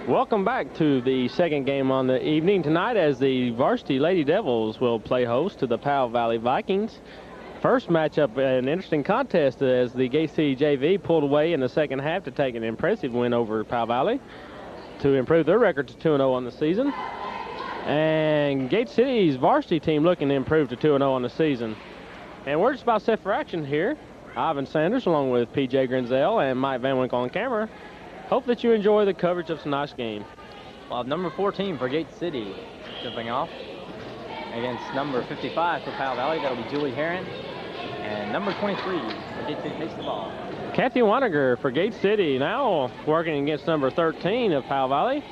Welcome back to the second game on the evening tonight as the varsity Lady Devils will play host to the Powell Valley Vikings. First matchup, an interesting contest as the Gate City JV pulled away in the second half to take an impressive win over Powell Valley to improve their record to 2-0 on the season. And Gate City's varsity team looking to improve to 2-0 on the season. And we're just about set for action here. Ivan Sanders along with PJ Grinzel and Mike Van Winkle on camera. Hope that you enjoy the coverage of tonight's game. Well, number 14 for Gate City jumping off against number 55 for Powell Valley. That'll be Julie Heron. And number 23 for Gate City takes the ball. Kathy Weiniger for Gate City now working against number 13 of Powell Valley.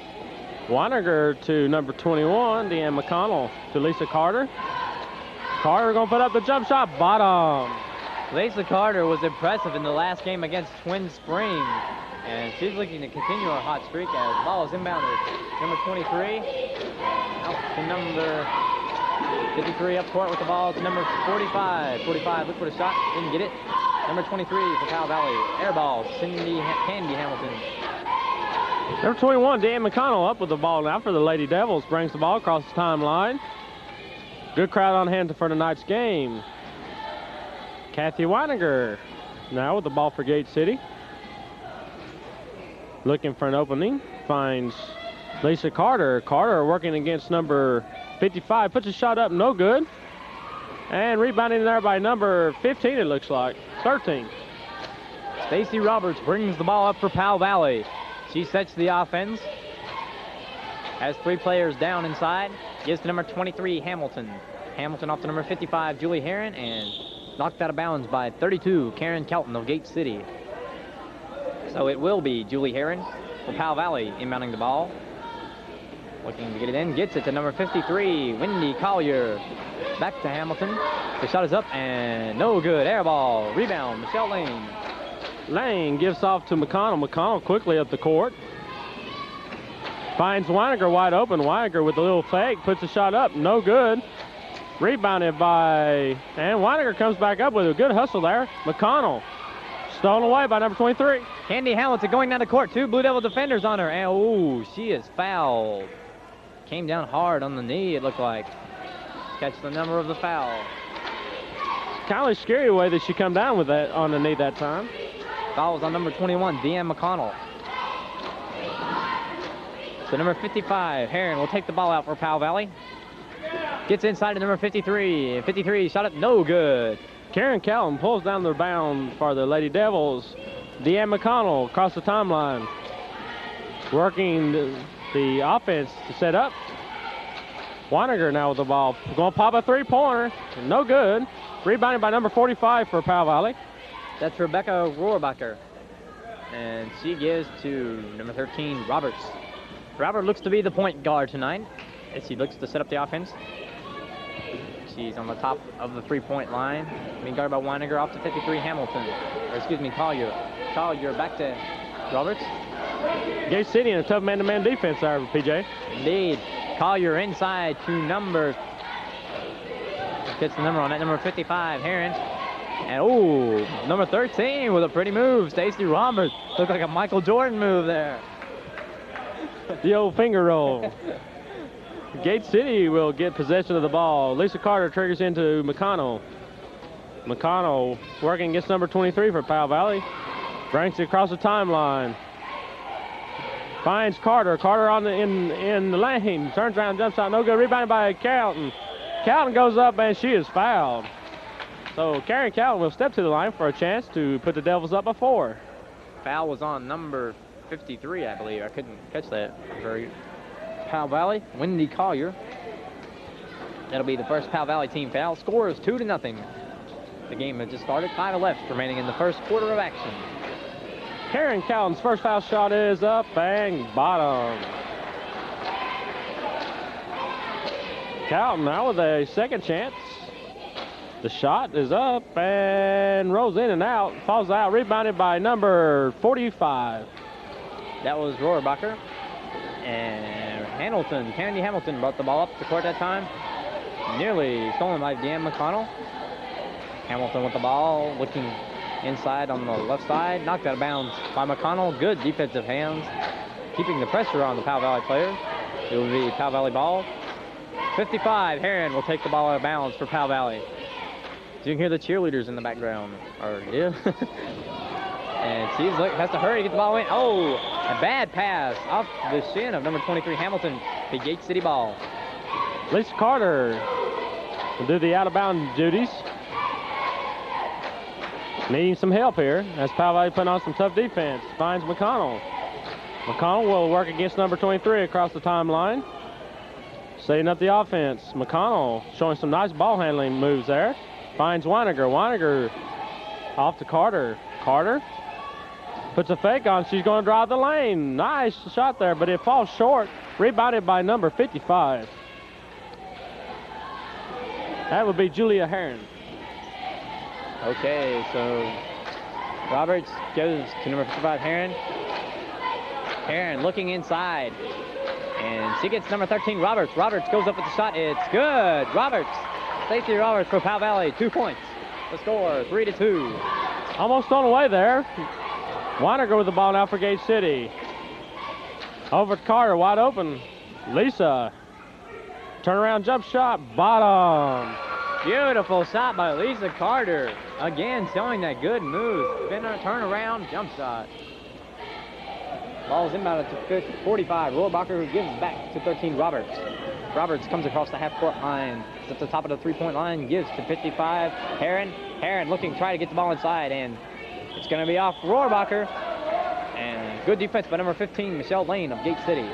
Weiniger to number 21, Deanne McConnell to Lisa Carter. Carter gonna put up the jump shot, bottom. Lisa Carter was impressive in the last game against Twin Spring. And she's looking to continue her hot streak as the ball is inbounded. Number 23, out to number 53 up court with the ball to number 45. 45 look for the shot, didn't get it. Number 23 for Powell Valley, air ball, Candy Hamilton. Number 21, Dan McConnell up with the ball now for the Lady Devils. Brings the ball across the timeline. Good crowd on hand for tonight's game. Kathy Weiniger now with the ball for Gate City. Looking for an opening, finds Lisa Carter. Carter working against number 55, puts a shot up, no good. And rebounding there by number 15, it looks like, 13. Stacy Roberts brings the ball up for Powell Valley. She sets the offense. Has three players down inside. Gives to number 23, Hamilton. Hamilton off to number 55, Julie Heron, and knocked out of bounds by 32, Karen Kelton of Gate City. So it will be Julie Heron for Powell Valley inbounding the ball. Looking to get it in, gets it to number 53, Wendy Collier. Back to Hamilton. The shot is up and no good. Air ball. Rebound, Michelle Lane. Lane gives off to McConnell. McConnell quickly up the court. Finds Weiniger wide open. Weiniger with a little fake, puts a shot up, no good. Rebounded by, and Weiniger comes back up with a good hustle there. McConnell. Stolen away by number 23. Candy Hamilton going down the court. Two Blue Devil defenders on her. And, ooh, she is fouled. Came down hard on the knee, it looked like. Catch the number of the foul. Kind of scary way that she come down with that on the knee that time. Foul was on number 21, Deanne McConnell. So number 55, Heron will take the ball out for Powell Valley. Gets inside to number 53. 53 shot up, no good. Karen Callum pulls down the bound for the Lady Devils. Deanne McConnell across the timeline. Working the offense to set up. Weiniger now with the ball. Going to pop a three-pointer. No good. Rebounded by number 45 for Powell Valley. That's Rebecca Rohrbacher. And she gives to number 13, Roberts. Robert looks to be the point guard tonight as he looks to set up the offense. She's on the top of the three-point line. Being guarded by Weiniger off to 53, Hamilton. Or excuse me, Collier. Collier back to Roberts. Gate City in a tough man-to-man defense there, PJ. Indeed. Collier inside to number. Gets the number on that, number 55, Heron. And ooh, number 13 with a pretty move. Stacy Roberts. Looked like a Michael Jordan move there. The old finger roll. Gate City will get possession of the ball. Lisa Carter triggers into McConnell. McConnell working against number 23 for Powell Valley. Brings it across the timeline. Finds Carter. Carter on in the lane. Turns around, jump shot, no good. Rebounded by Calton. Calton goes up and she is fouled. So Karen Calton will step to the line for a chance to put the Devils up by 4. Foul was on number 53, I believe. I couldn't catch that. Powell Valley, Wendy Collier. That'll be the first Powell Valley team foul. Score is 2-0. The game has just started. 5 left remaining in the first quarter of action. Karen Calton's first foul shot is up and bottom. Calton now with a second chance. The shot is up and rolls in and out. Falls out, rebounded by number 45. That was Rohrbacher. And Hamilton, Kennedy Hamilton brought the ball up to court that time. Nearly stolen by Deanne McConnell. Hamilton with the ball, looking inside on the left side. Knocked out of bounds by McConnell. Good defensive hands. keeping the pressure on the Powell Valley players. It will be Powell Valley ball. 55, Heron will take the ball out of bounds for Powell Valley. So you can hear the cheerleaders in the background. Yeah. And she has to hurry to get the ball in. Oh, a bad pass off the shin of number 23, Hamilton. The Gate City ball. Lisa Carter will do the out-of-bound duties. Needing some help here as Powell Valley putting on some tough defense. Finds McConnell. McConnell will work against number 23 across the timeline. Setting up the offense. McConnell showing some nice ball handling moves there. Finds Weiniger. Weiniger off to Carter. Carter puts a fake on. She's going to drive the lane. Nice shot there, but it falls short. Rebounded by number 55. That would be Julia Heron. Okay, so Roberts goes to number 55, Heron. Heron looking inside. And she gets number 13, Roberts. Roberts goes up with the shot. It's good. Roberts. Stacey Roberts for Powell Valley. 2 points. The score, 3-2. Almost on the way there. Weiniger with the ball now for Gate City. Over to Carter, wide open. Lisa. Turnaround jump shot. Bottom. Beautiful shot by Lisa Carter. Again, showing that good move. Spinner, turnaround, jump shot. Ball's inbound to 45. Rohrbacher gives back to 13, Roberts. Roberts comes across the half-court line. It's at the top of the three-point line. Gives to 55. Heron. Heron looking, try to get the ball inside, and it's going to be off Rohrbacher. And good defense by number 15, Michelle Lane of Gate City.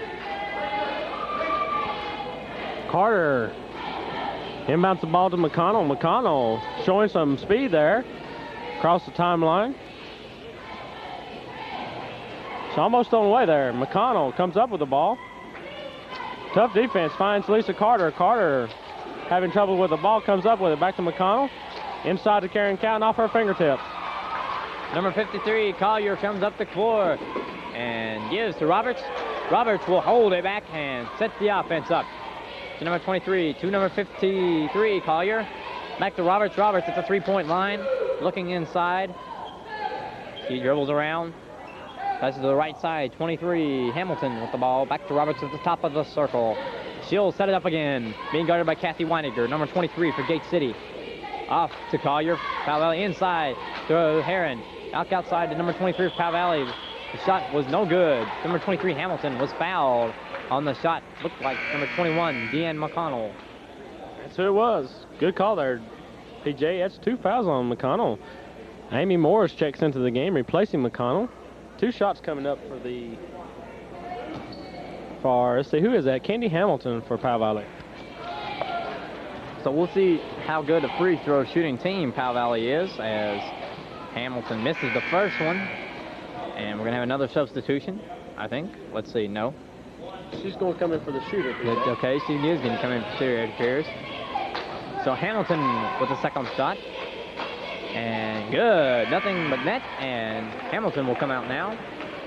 Carter inbounds the ball to McConnell. McConnell showing some speed there across the timeline. It's almost on the way there. McConnell comes up with the ball. Tough defense, finds Lisa Carter. Carter having trouble with the ball, comes up with it. Back to McConnell. Inside to Karen Cowden off her fingertips. Number 53, Collier, comes up the court and gives to Roberts. Roberts will hold it back and set the offense up. To number 23, to number 53, Collier. Back to Roberts. Roberts at the three-point line, looking inside. He dribbles around. Passes to the right side, 23, Hamilton with the ball. Back to Roberts at the top of the circle. She'll set it up again. Being guarded by Kathy Weiniger, number 23 for Gate City. Off to Collier. Powell Valley inside to Heron. Outside to number 23 for Powell Valley. The shot was no good. Number 23, Hamilton, was fouled on the shot. Looked like number 21, Deanne McConnell. That's who it was. Good call there, PJ. That's 2 fouls on McConnell. Amy Morris checks into the game, replacing McConnell. 2 shots coming up let's see, who is that? Candy Hamilton for Powell Valley. So we'll see how good a free throw shooting team Powell Valley is, as Hamilton misses the first one. And we're going to have another substitution, I think. Let's see, no. She's going to come in for the shooter. Okay, she is going to come in for shooter, it appears. So Hamilton with the second shot. And good, nothing but net, and Hamilton will come out now.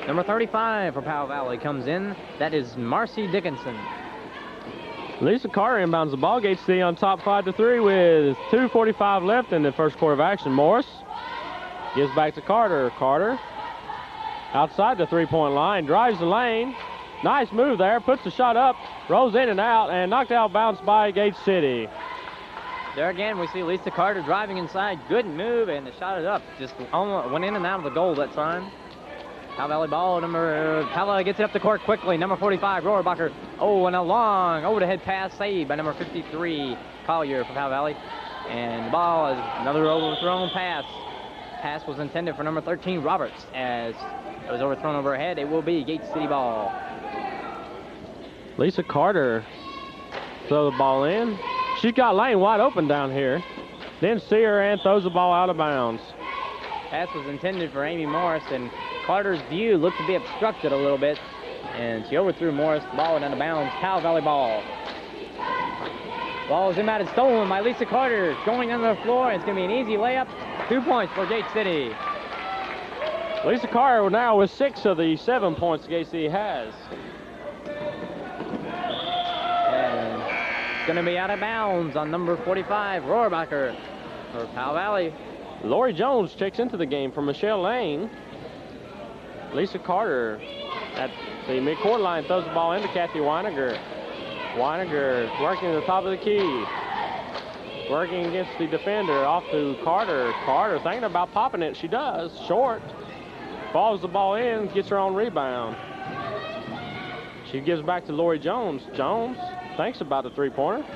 Number 35 for Powell Valley comes in. That is Marcy Dickinson. Lisa Carter inbounds the ball. Gate City on top 5-3 with 2:45 left in the first quarter of action. Morris gives back to Carter. Carter outside the three-point line, drives the lane. Nice move there, puts the shot up, rolls in and out, and knocked out bounce by Gate City. There again, we see Lisa Carter driving inside. Good move, and the shot is up. Just almost went in and out of the goal that time. Powell Valley ball, Powell Valley gets it up the court quickly. Number 45, Rohrbacher. Oh, and a long over-the-head pass saved by number 53, Collier for Powell Valley. And the ball is another overthrown pass. Pass was intended for number 13, Roberts. As it was overthrown over her head, it will be Gate City ball. Lisa Carter throw the ball in. She's got lane wide open down here. Then Sear and throws the ball out of bounds. Pass was intended for Amy Morris, and Carter's view looked to be obstructed a little bit. And she overthrew Morris. The ball went out of bounds. Powell Valley ball. Ball is inbounded, stolen by Lisa Carter. Going on the floor. It's going to be an easy layup. 2 points for Gate City. Lisa Carter now with 6 of the 7 points Gate City has. Going to be out of bounds on number 45, Rohrbacher for Powell Valley. Lori Jones checks into the game for Michelle Lane. Lisa Carter At the midcourt line, throws the ball into Kathy Weiniger. Weiniger working at the top of the key. Working against the defender, off to Carter. Carter thinking about popping it. She does. Short. Follows the ball in, gets her own rebound. She gives back to Lori Jones. Jones thinks about the three-pointer.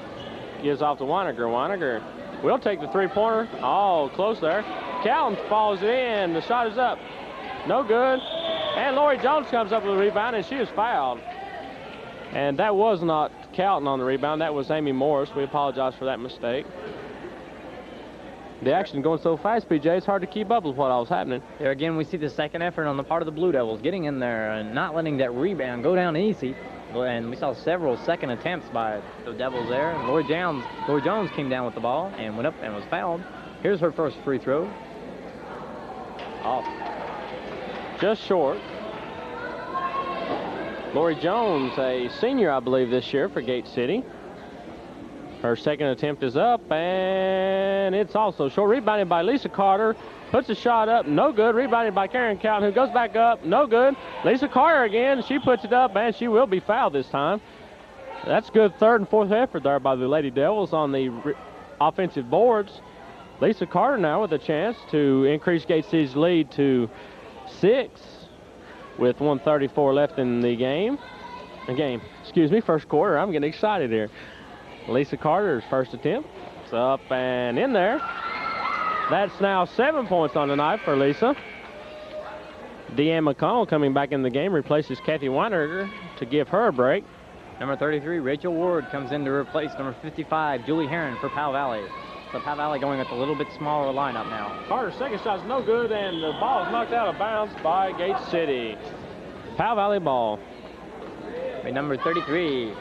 Gives off to Weiniger. Weiniger will take the three-pointer. Oh, close there. Calton follows it in. The shot is up. No good. And Lori Jones comes up with a rebound, and she is fouled. And that was not Calton on the rebound. That was Amy Morris. We apologize for that mistake. The action going so fast, PJ, it's hard to keep up with what all was happening. There again, we see the second effort on the part of the Blue Devils, getting in there and not letting that rebound go down easy. And we saw several second attempts by the Devils there. And Lori Jones came down with the ball and went up and was fouled. Here's her first free throw. Off. Just short. Lori Jones, a senior, I believe, this year for Gate City. Her second attempt is up, and it's also short. Rebounded by Lisa Carter. Puts a shot up, no good. Rebounded by Karen Calton, who goes back up, no good. Lisa Carter again, she puts it up, and she will be fouled this time. That's good third and fourth effort there by the Lady Devils on the offensive boards. Lisa Carter now with a chance to increase Gate City's lead to 6 with 1:34 left in the game. First quarter. I'm getting excited here. Lisa Carter's first attempt. It's up and in there. That's now 7 points on the night for Lisa. Deanne McConnell coming back in the game replaces Kathy Weiniger to give her a break. Number 33, Rachel Ward, comes in to replace number 55, Julie Heron, for Powell Valley. So Powell Valley going with a little bit smaller lineup now. Carter's second shot's no good, and the ball is knocked out of bounds by Gate City. Powell Valley ball. By number 33,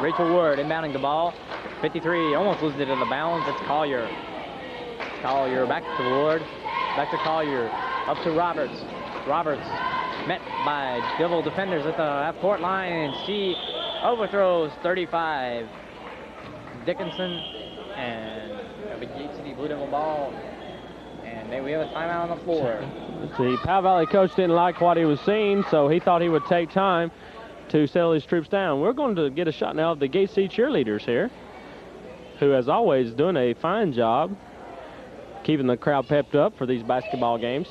Rachel Ward inbounding the ball. 53 almost loses it in the balance. It's Collier. Collier back to Ward. Back to Collier. Up to Roberts. Roberts met by Devil defenders at the half-court line, and she overthrows 35. Dickinson, and a Gate City Blue Devil ball. And we have a timeout on the floor. The Powell Valley coach didn't like what he was seeing, so he thought he would take time to settle his troops down. We're going to get a shot now of the Gate City cheerleaders here, who, as always, doing a fine job keeping the crowd pepped up for these basketball games.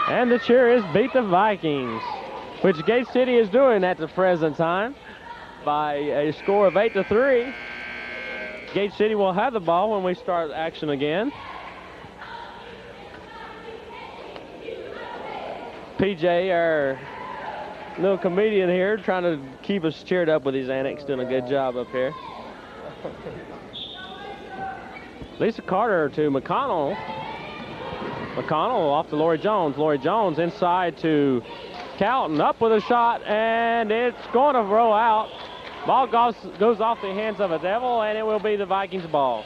And the cheer is beat the Vikings, which Gate City is doing at the present time by a score of 8-3. Gate City will have the ball when we start action again. PJ, our little comedian here, trying to keep us cheered up with his antics, doing a good job up here. Lisa Carter to McConnell. McConnell off to Lori Jones. Lori Jones inside to Calton, up with a shot, and it's going to roll out. Ball goes off the hands of a Devil, and it will be the Vikings ball.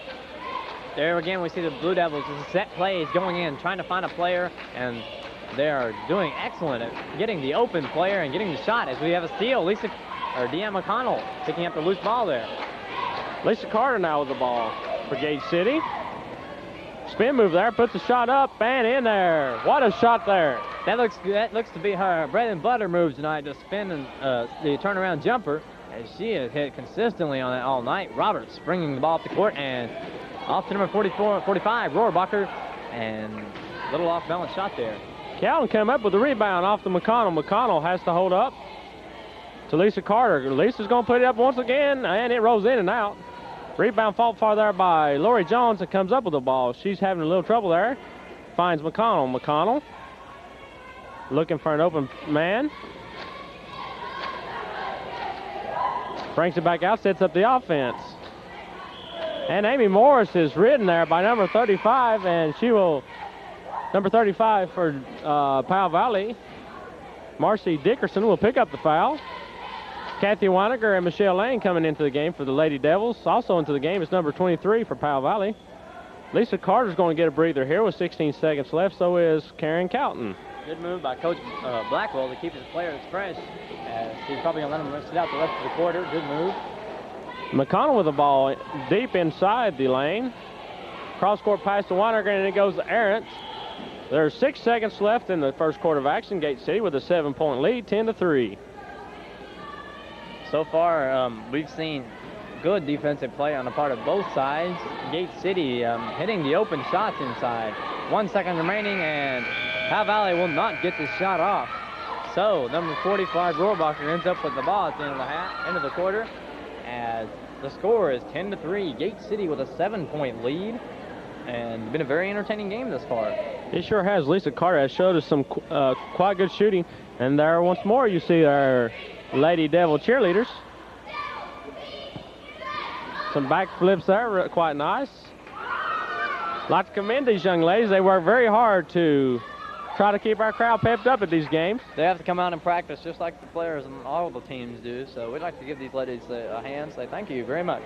There again, we see the Blue Devils. The set play is going in, trying to find a player, and they are doing excellent at getting the open player and getting the shot as we have a steal. Deanne McConnell picking up the loose ball there. Lisa Carter now with the ball for Gate City. Spin move there, puts the shot up and in there. What a shot there. That looks to be her bread and butter move tonight, the spin and the turnaround jumper, as she has hit consistently on that all night. Roberts bringing the ball up the court and off to number 45, Rohrbacher, and a little off-balance shot there. Calton came up with the rebound off to McConnell. McConnell has to hold up to Lisa Carter. Lisa's going to put it up once again, and it rolls in and out. Rebound fought for there by Lori Jones, and comes up with the ball. She's having a little trouble there. Finds McConnell. McConnell looking for an open man. Brings it back out, sets up the offense. And Amy Morris is ridden there by number 35, and she will, number 35 for Powell Valley, Marcy Dickerson, will pick up the foul. Kathy Weiniger and Michelle Lane coming into the game for the Lady Devils. Also into the game is number 23 for Powell Valley. Lisa Carter's going to get a breather here with 16 seconds left. So is Karen Calton. Good move by Coach Blackwell to keep his players fresh. He's probably going to let them sit out the rest of the quarter. Good move. McConnell with the ball deep inside the lane. Cross-court pass to Weiniger, and it goes errant. There's 6 seconds left in the first quarter of action. Gate City with a 7-point lead, 10-3. So far, we've seen good defensive play on the part of both sides. Gate City hitting the open shots inside. 1 second remaining, and Powell Valley will not get this shot off. So, number 45, Rohrbacher ends up with the ball at the end of the quarter, as the score is 10-3. Gate City with a 7-point lead, and been a very entertaining game thus far. It sure has. Lisa Carter has showed us some quite good shooting, and there once more you see our Lady Devil cheerleaders. Some back flips there, quite nice. Like to commend these young ladies. They work very hard to try to keep our crowd pepped up at these games. They have to come out and practice just like the players and all the teams do. So we'd like to give these ladies a hand, say thank you very much.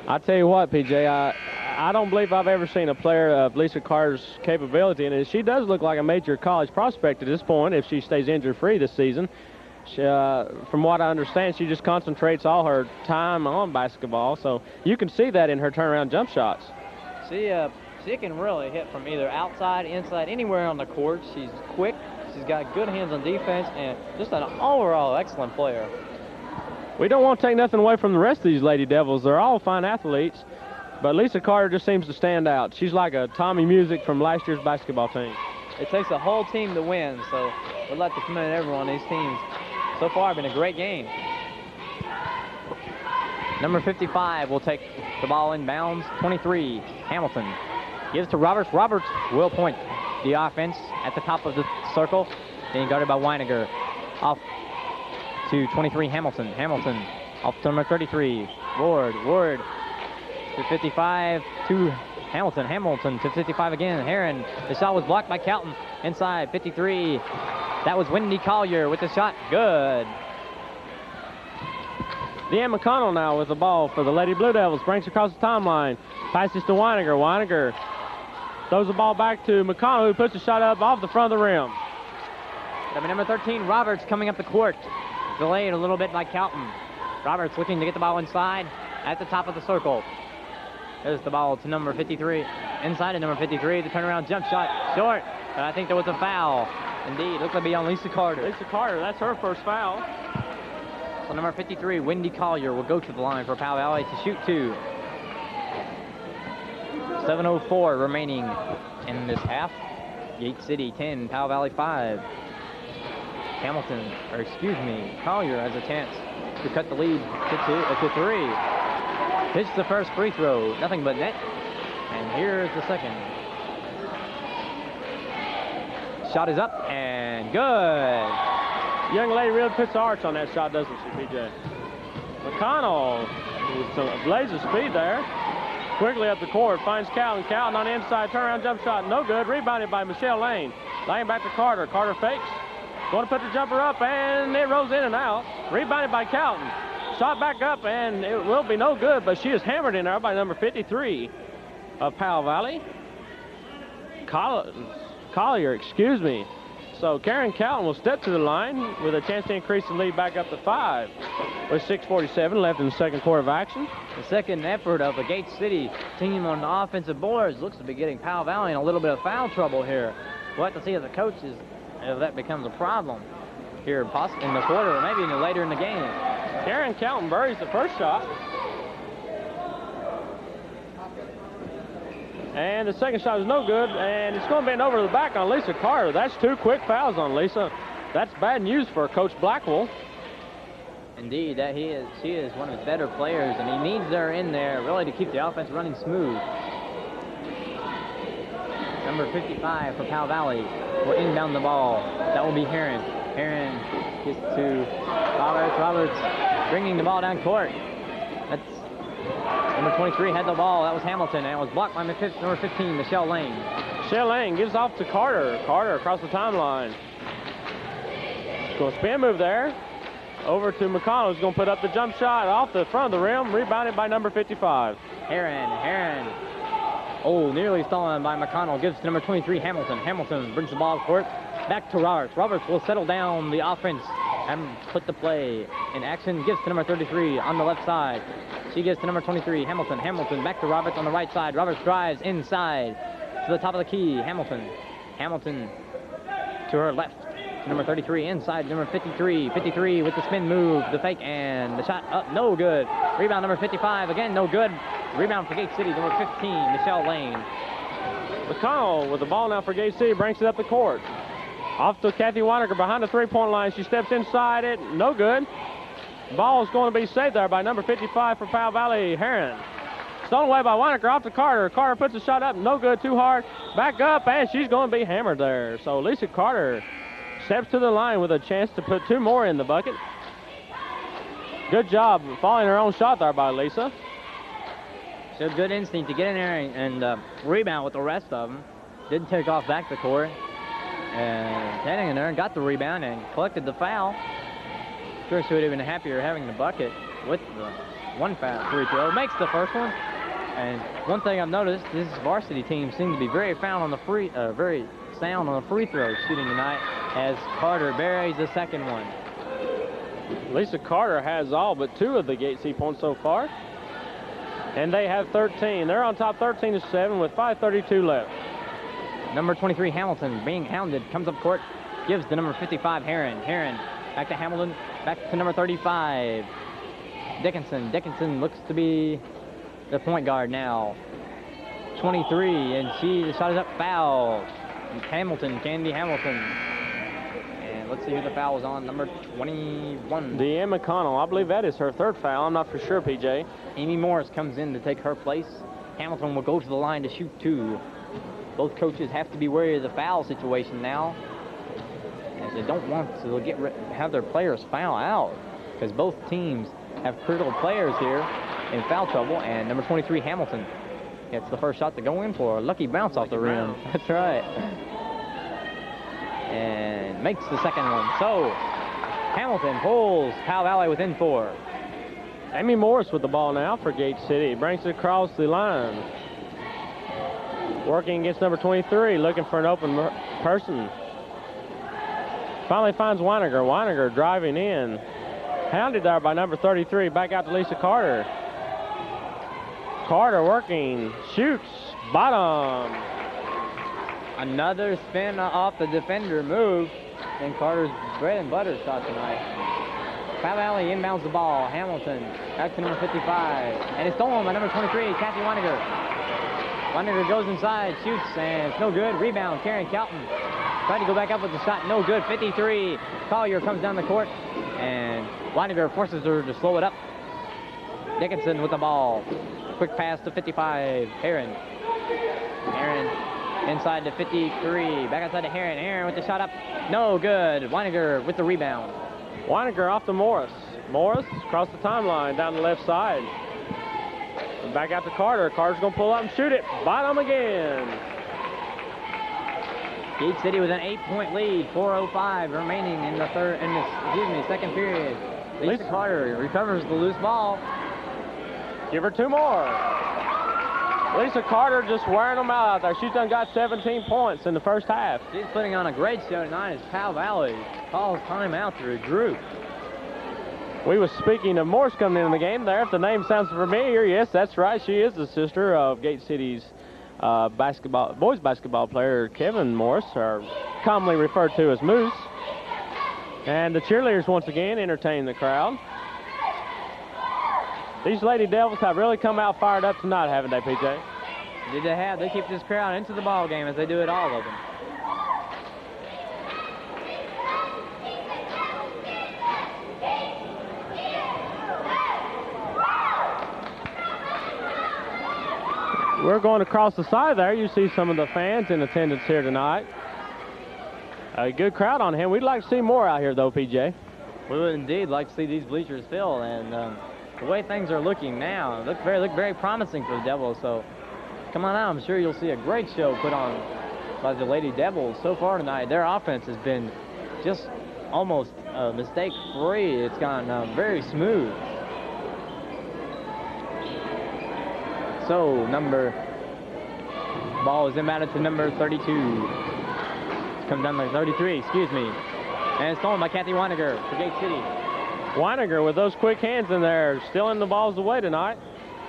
I tell you what, PJ, I don't believe I've ever seen a player of Lisa Carter's capability, and she does look like a major college prospect at this point if she stays injury-free this season. From what I understand, she just concentrates all her time on basketball, so you can see that in her turnaround jump shots. She can really hit from either outside, inside, anywhere on the court. She's quick, she's got good hands on defense, and just an overall excellent player. We don't want to take nothing away from the rest of these Lady Devils. They're all fine athletes, but Lisa Carter just seems to stand out. She's like a Tommy Music from last year's basketball team. It takes a whole team to win, so we'd like to commend everyone on these teams. So far, it's been a great game. Number 55 will take the ball inbounds. 23, Hamilton. Gives to Roberts. Roberts will point the offense at the top of the circle. Being guarded by Weiniger. Off to 23, Hamilton. Hamilton off to number 33, Ward. Ward to 55 to Hamilton. Hamilton to 55 again. Heron. The shot was blocked by Calton. Inside 53. That was Wendy Collier with the shot. Good. Deanne McConnell now with the ball for the Lady Blue Devils. Brings across the timeline. Passes to Weiniger. Weiniger throws the ball back to McConnell, who puts the shot up off the front of the rim. Number 13, Roberts, coming up the court. Delayed a little bit by Calton. Roberts looking to get the ball inside at the top of the circle. There's the ball to number 53. Inside of number 53, the turnaround jump shot. Short, but I think there was a foul. Indeed, looked like to be on Lisa Carter. Lisa Carter, that's her first foul. So number 53, Wendy Collier, will go to the line for Powell Valley to shoot two. 7:04 remaining in this half. Gate City 10, Powell Valley 5. Collier has a chance to cut the lead to three. Hits the first free throw, nothing but net. And here's the second. Shot is up and good. Young lady really puts arch on that shot, doesn't she, PJ? McConnell with some blaze of speed there. Quickly up the court, finds Calton. Calton on the inside, turnaround jump shot, no good. Rebounded by Michelle Lane. Lane back to Carter. Carter fakes. Going to put the jumper up, and it rolls in and out. Rebounded by Calton. Shot back up, and it will be no good, but she is hammered in there by number 53 of Powell Valley. Collier, excuse me. So Karen Calton will step to the line with a chance to increase the lead back up to 5 with 6:47 left in the second quarter of action. The second effort of the Gate City team on the offensive boards looks to be getting Powell Valley in a little bit of foul trouble here. We'll have to see if the coaches, if that becomes a problem here in the quarter or maybe even later in the game. Karen Calton buries the first shot. And the second shot is no good, and it's going to bend over to the back on Lisa Carter. That's 2 quick fouls on Lisa. That's bad news for Coach Blackwell. Indeed, she is one of his better players, and he needs her in there really to keep the offense running smooth. Number 55 for Powell Valley will inbound the ball. That will be Heron. Heron gets to Roberts. Roberts bringing the ball down court. That's number 23 had the ball. That was Hamilton, and it was blocked by number 15, Michelle Lane. Michelle Lane gives off to Carter. Carter across the timeline. Going to spin move there. Over to McConnell, who's going to put up the jump shot off the front of the rim, rebounded by number 55. Heron Oh, nearly stolen by McConnell. Gives to number 23, Hamilton. Hamilton brings the ball up court. Back to Roberts. Roberts will settle down the offense and put the play in action. Gives to number 33 on the left side. She gives to number 23, Hamilton. Hamilton back to Roberts on the right side. Roberts drives inside to the top of the key. Hamilton. Hamilton to her left. To number 33 inside. Number 53. 53 with the spin move, the fake, and the shot up. No good. Rebound number 55. Again, no good. Rebound for Gate City. Number 15, Michelle Lane. McConnell with the ball now for Gate City. Brings it up the court. Off to Kathy Weininger behind the three-point line. She steps inside it. No good. Ball is going to be saved there by number 55 for Powell Valley, Heron. Stolen away by Weininger off to Carter. Carter puts a shot up. No good. Too hard. Back up, and she's going to be hammered there. So Lisa Carter steps to the line with a chance to put 2 more in the bucket. Good job following her own shot there by Lisa. She had good instinct to get in there and rebound with the rest of them. Didn't take off back the court. And heading in there and got the rebound and collected the foul. Sure, she would have been happier having the bucket with the one foul free throw. Makes the first one. And one thing I've noticed, this varsity team seems to be very sound on the free throw shooting tonight, as Carter buries the second one. Lisa Carter has all but 2 of the Gate C points so far. And they have 13. They're on top 13-7 with 5:32 left. Number 23, Hamilton, being hounded, comes up court, gives to number 55, Heron. Heron, back to Hamilton, back to number 35, Dickinson. Dickinson looks to be the point guard now. 23, and the shot is up, foul. Hamilton, Candy Hamilton. And let's see who the foul was on, number 21. Deanne McConnell, I believe that is her 3rd foul. I'm not for sure, PJ. Amy Morris comes in to take her place. Hamilton will go to the line to shoot 2. Both coaches have to be wary of the foul situation now, as they don't want to have their players foul out, because both teams have critical players here in foul trouble. And number 23, Hamilton, gets the first shot to go in for a lucky bounce off the rim. That's right. And makes the second one. So Hamilton pulls Powell Valley within 4. Amy Morris with the ball now for Gate City. Brings it across the line. Working against number 23, looking for an open person. Finally finds Weininger. Weininger driving in. Hounded there by number 33. Back out to Lisa Carter. Carter working. Shoots. Bottom. Another spin off the defender move. And Carter's bread and butter shot tonight. Powell Valley inbounds the ball. Hamilton back to number 55. And it's stolen by number 23, Kathy Weininger. Weininger goes inside, shoots, and it's no good. Rebound, Karen Calton. Trying to go back up with the shot, no good. 53. Collier comes down the court, and Weininger forces her to slow it up. Dickinson with the ball. Quick pass to 55, Heron. Heron inside to 53. Back outside to Heron. Heron with the shot up, no good. Weininger with the rebound. Weininger off to Morris. Morris across the timeline down the left side. Back out to Carter. Carter's going to pull up and shoot it. Bottom again. Gate City with an 8-point lead. 4:05 remaining in the second period. Lisa Carter recovers the loose ball. Give her 2 more. Lisa Carter just wearing them out there. She's done got 17 points in the first half. She's putting on a great show tonight as Powell Valley calls timeout to regroup. We were speaking of Morris coming in the game there. If the name sounds familiar, yes, that's right. She is the sister of Gate City's boys basketball player Kevin Morris, or commonly referred to as Moose. And the cheerleaders once again entertain the crowd. These Lady Devils have really come out fired up tonight, haven't they, PJ? Did they have? They keep this crowd into the ball game as they do at all of them. We're going across the side there. You see some of the fans in attendance here tonight. A good crowd on hand. We'd like to see more out here, though, PJ. We would indeed like to see these bleachers filled, and the way things are looking now, look very promising for the Devils. So come on out. I'm sure you'll see a great show put on by the Lady Devils so far tonight. Their offense has been just almost mistake-free. It's gone very smooth. So number Ball is inbounded to number 32. Comes down to 33, excuse me. And it's stolen by Kathy Weiniger for Gate City. Weiniger with those quick hands in there, stealing the balls away tonight.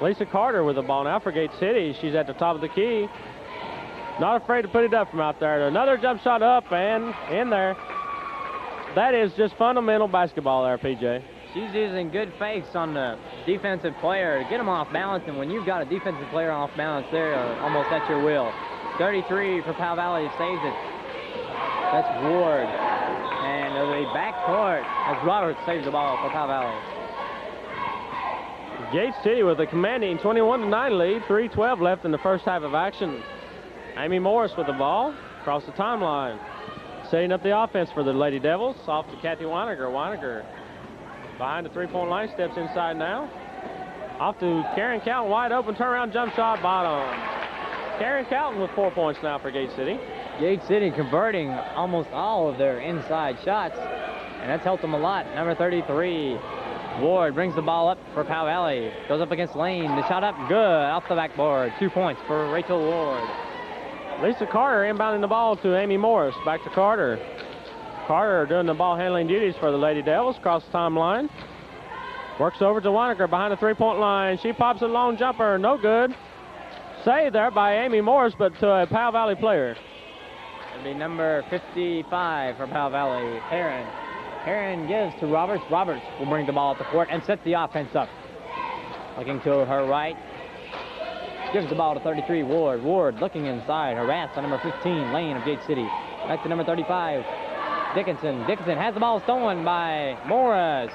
Lisa Carter with the ball now for Gate City. She's at the top of the key. Not afraid to put it up from out there. Another jump shot up and in there. That is just fundamental basketball there, PJ. She's using good fakes on the defensive player to get them off balance, and when you've got a defensive player off balance, they're almost at your will. 33 for Powell Valley saves it. That's Ward. And the backcourt as Roberts saves the ball for Powell Valley. Gate City with a commanding 21-9 lead, 3:12 left in the first half of action. Amy Morris with the ball across the timeline. Setting up the offense for the Lady Devils. Off to Kathy Weiniger. Weiniger behind the three-point line, steps inside now. Off to Karen Calton, wide open, turnaround jump shot, bottom. Karen Calton with 4 points now for Gate City. Gate City converting almost all of their inside shots, and that's helped them a lot. Number 33, Ward brings the ball up for Powell Valley. Goes up against Lane. The shot up, good, off the backboard. 2 points for Rachel Ward. Lisa Carter inbounding the ball to Amy Morris. Back to Carter. Carter doing the ball handling duties for the Lady Devils. Across the timeline. Works over to Weiniger behind the three-point line. She pops a long jumper. No good. Saved there by Amy Morris, but to a Powell Valley player. It'll be number 55 for Powell Valley, Heron. Heron gives to Roberts. Roberts will bring the ball at the court and set the offense up. Looking to her right. Gives the ball to 33, Ward. Ward looking inside, harassed by number 15, Lane of Gate City. Back to number 35, Dickinson. Dickinson has the ball stolen by Morris.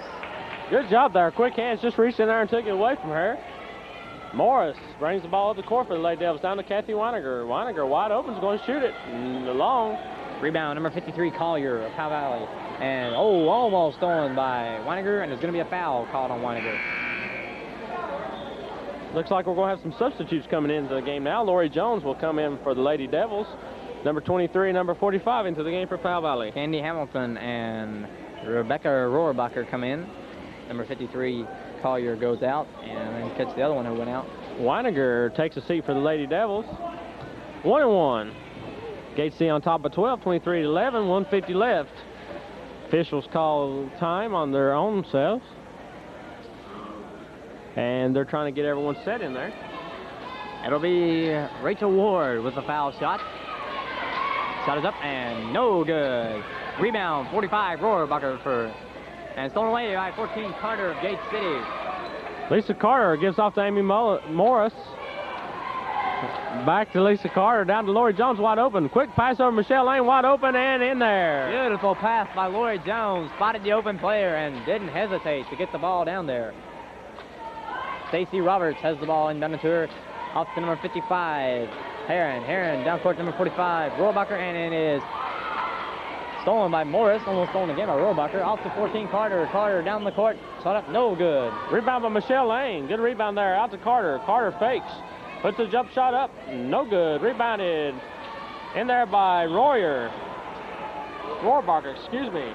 Good job there. Quick hands just reached in there and took it away from her. Morris brings the ball up the court for the Lady Devils down to Kathy Weiniger. Weiniger wide open is going to shoot it. Long. Rebound, number 53, Collier of Powell Valley. And, almost stolen by Weiniger, and there's going to be a foul called on Weiniger. Looks like we're going to have some substitutes coming into the game now. Lori Jones will come in for the Lady Devils. Number 23 and number 45 into the game for Powell Valley. Candy Hamilton and Rebecca Rohrbacher come in. Number 53, Collier, goes out, and then catch the other one who went out. Weiniger takes a seat for the Lady Devils. 1-1. Gate City on top of 12, 23-11, 1:50 left. Officials call time on their own selves. And they're trying to get everyone set in there. It'll be Rachel Ward with the foul shot. Shot is up and no good. Rebound, 45, Rohrbacher for, and stolen away by 14, Carter of Gate City. Lisa Carter gives off to Amy Morris. Back to Lisa Carter, down to Lori Jones, wide open. Quick pass over Michelle Lane, wide open and in there. Beautiful pass by Lori Jones. Spotted the open player and didn't hesitate to get the ball down there. Stacy Roberts has the ball and down to her. Off to number 55, Heron down court to number 45, Rohrbacher, and it is stolen by Morris. Almost stolen again by Rohrbacher. Off to 14, Carter. Carter down the court. Shot up, no good. Rebound by Michelle Lane. Good rebound there. Out to Carter. Carter fakes. Puts the jump shot up. No good. Rebounded in there by Rohrbacher, excuse me.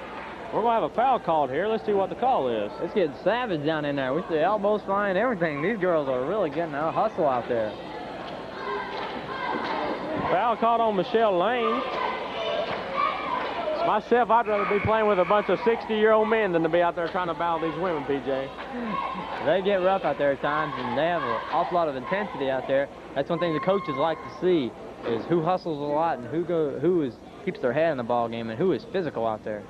We're going to have a foul called here. Let's see what the call is. It's getting savage down in there with the elbows flying, everything. These girls are really getting a hustle out there. Foul called on Michelle Lane. Myself, I'd rather be playing with a bunch of 60-year-old men than to be out there trying to battle these women, PJ. They get rough out there at times, and they have an awful lot of intensity out there. That's one thing the coaches like to see, is who hustles a lot and who keeps their head in the ball game and who is physical out there.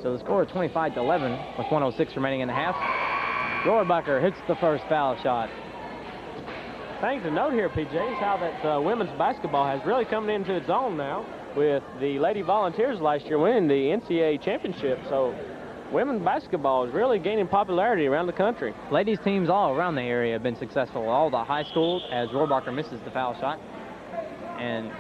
So the score is 25-11 with 1:06 remaining in the half. Rohrbacher hits the first foul shot. Thing to note here, PJ, is how that women's basketball has really come into its own now, with the Lady Volunteers last year winning the NCAA championship. So women's basketball is really gaining popularity around the country. Ladies teams all around the area have been successful. All the high schools, as Rohrbacher misses the foul shot. And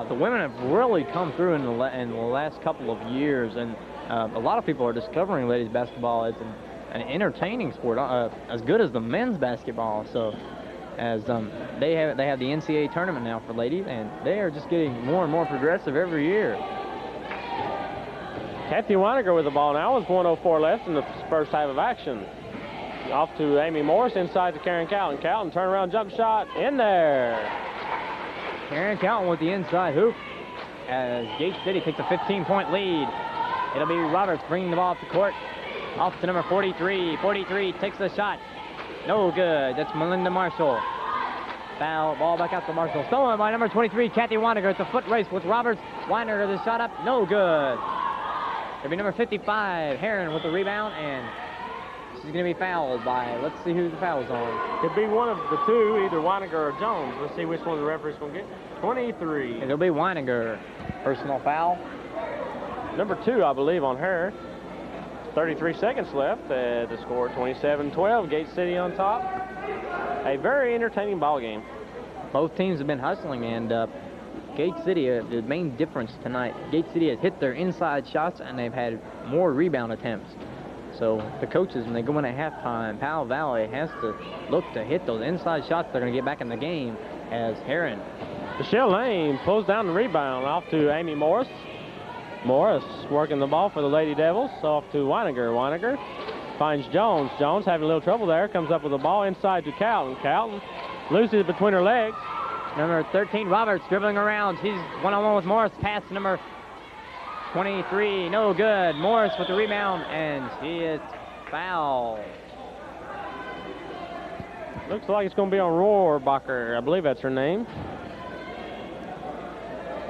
the women have really come through in the last couple of years, and a lot of people are discovering ladies basketball as an entertaining sport, as good as the men's basketball. So as they have the NCAA tournament now for ladies, and they are just getting more and more progressive every year. Kathy Weiniger with the ball now with 1:04 left in the first half of action. Off to Amy Morris, inside to Karen Calton. Calton turnaround jump shot in there. Karen Calton with the inside hoop as Gate City takes a 15-point lead. It'll be Roberts bringing the ball up the court. Off to number 43. 43 takes the shot. No good. That's Melinda Marshall. Foul. Ball back out to Marshall. Stolen by number 23, Kathy Weiniger. It's a foot race with Roberts. Weiniger, the shot up. No good. It'll be number 55, Heron with the rebound, and she's going to be fouled by, let's see who the foul's on. Could be one of the two, either Weiniger or Jones. Let's see which one the referee's going to get. 23. It'll be Weiniger. Personal foul. Number 2, I believe, on her. 33 seconds left. The score 27-12. Gate City on top. A very entertaining ball game. Both teams have been hustling, and Gate City, the main difference tonight, Gate City has hit their inside shots, and they've had more rebound attempts. So the coaches, when they go in at halftime, Powell Valley has to look to hit those inside shots. They're going to get back in the game as Heron. Michelle Lane pulls down the rebound off to Amy Morris. Morris working the ball for the Lady Devils. Off to Weiniger. Weiniger finds Jones. Jones having a little trouble there. Comes up with the ball inside to Calton. Calton loses it between her legs. Number 13, Roberts, dribbling around. She's one-on-one with Morris. Pass to number 23. No good. Morris with the rebound, and she is fouled. Looks like it's going to be on Rohrbacher. I believe that's her name.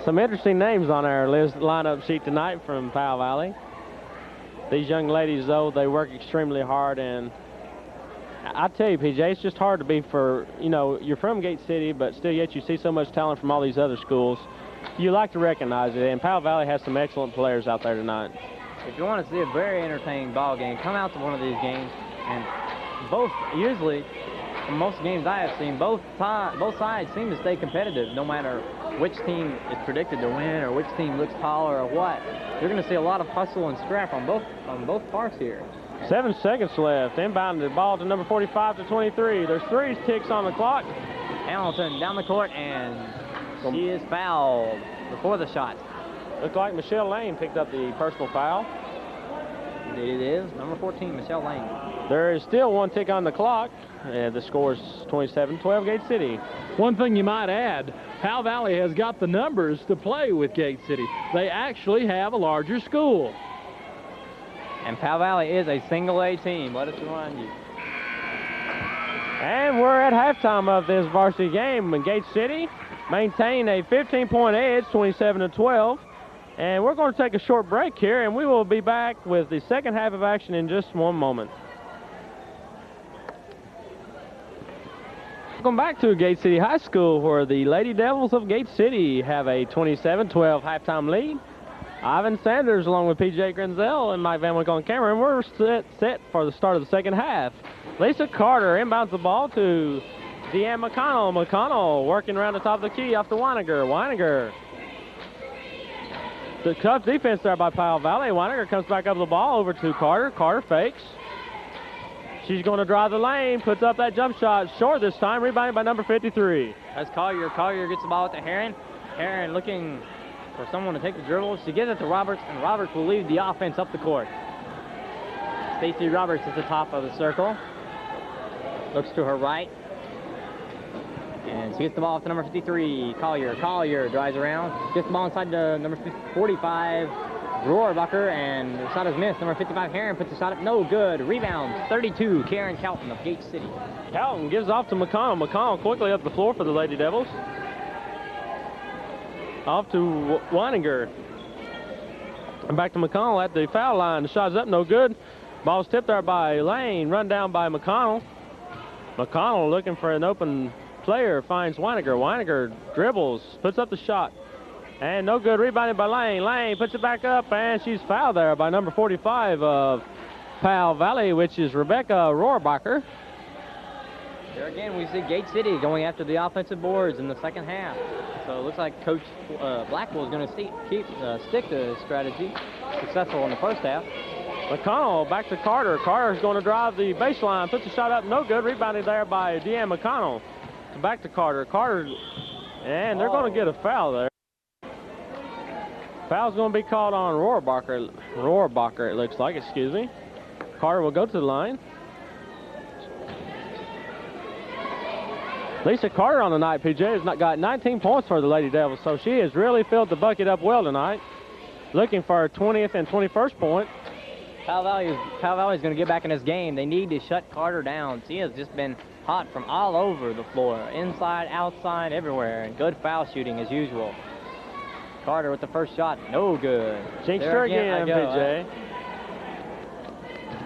Some interesting names on our list lineup sheet tonight from Powell Valley. These young ladies, though, they work extremely hard, and I tell you, PJ, it's just hard to be you're from Gate City, but still yet you see so much talent from all these other schools. You like to recognize it, and Powell Valley has some excellent players out there tonight. If you want to see a very entertaining ball game, come out to one of these games, and usually, in most games I have seen, both sides seem to stay competitive, no matter which team is predicted to win or which team looks taller or what. You're going to see a lot of hustle and scrap on both parts here. 7 seconds left. Inbound the ball to number 45 to 23. There's 3 ticks on the clock. Hamilton down the court, and she is fouled before the shot. Looks like Michelle Lane picked up the personal foul. It is number 14, Michelle Lane. There is still 1 tick on the clock. The score is 27-12 Gate City. One thing you might add, Powell Valley has got the numbers to play with Gate City. They actually have a larger school. And Powell Valley is a single-A team, let us remind you. And we're at halftime of this varsity game. And Gate City maintain a 15-point edge, 27-12. And we're going to take a short break here, and we will be back with the second half of action in just one moment. Welcome back to Gate City High School, where the Lady Devils of Gate City have a 27-12 halftime lead. Ivan Sanders along with PJ Grenzel and Mike Van Wyck on camera, and we're set for the start of the second half. Lisa Carter inbounds the ball to Deanne McConnell. McConnell working around the top of the key off to Weiniger. Weiniger. The tough defense there by Powell Valley. Weiniger comes back up the ball over to Carter. Carter fakes. She's going to drive the lane, puts up that jump shot, short this time, rebounded by number 53. That's Collier. Collier gets the ball to Heron. Heron looking for someone to take the dribble. She gives it to Roberts, and Roberts will lead the offense up the court. Stacy Roberts at the top of the circle. Looks to her right. And she gets the ball up to number 53, Collier. Collier drives around, gets the ball inside to number 45, Rohrbacher, and the shot is missed. Number 55, Heron puts the shot up, no good. Rebound, 32, Karen Calton of Gate City. Calton gives off to McConnell. McConnell quickly up the floor for the Lady Devils. Off to Weininger. And back to McConnell at the foul line. The shot's up, no good. Ball's tipped there by Lane, run down by McConnell. McConnell looking for an open player, finds Weininger. Weininger dribbles, puts up the shot. And no good, rebounded by Lane. Lane puts it back up, and she's fouled there by number 45 of Powell Valley, which is Rebecca Rohrbacher. There again, we see Gate City going after the offensive boards in the second half. So it looks like Coach Blackwell is going to stick to his strategy. Successful in the first half. McConnell back to Carter. Carter's going to drive the baseline, puts the shot up, no good. Rebounded there by Deanne McConnell. Back to Carter. Carter, and they're going to get a foul there. Foul's going to be called on Rohrbacher, it looks like, excuse me. Carter will go to the line. Lisa Carter on the night, PJ, has got 19 points for the Lady Devils, so she has really filled the bucket up well tonight. Looking for her 20th and 21st point. Powell Valley is going to get back in this game. They need to shut Carter down. She has just been hot from all over the floor, inside, outside, everywhere, and good foul shooting as usual. Carter with the first shot, no good. Jinxed her again, PJ.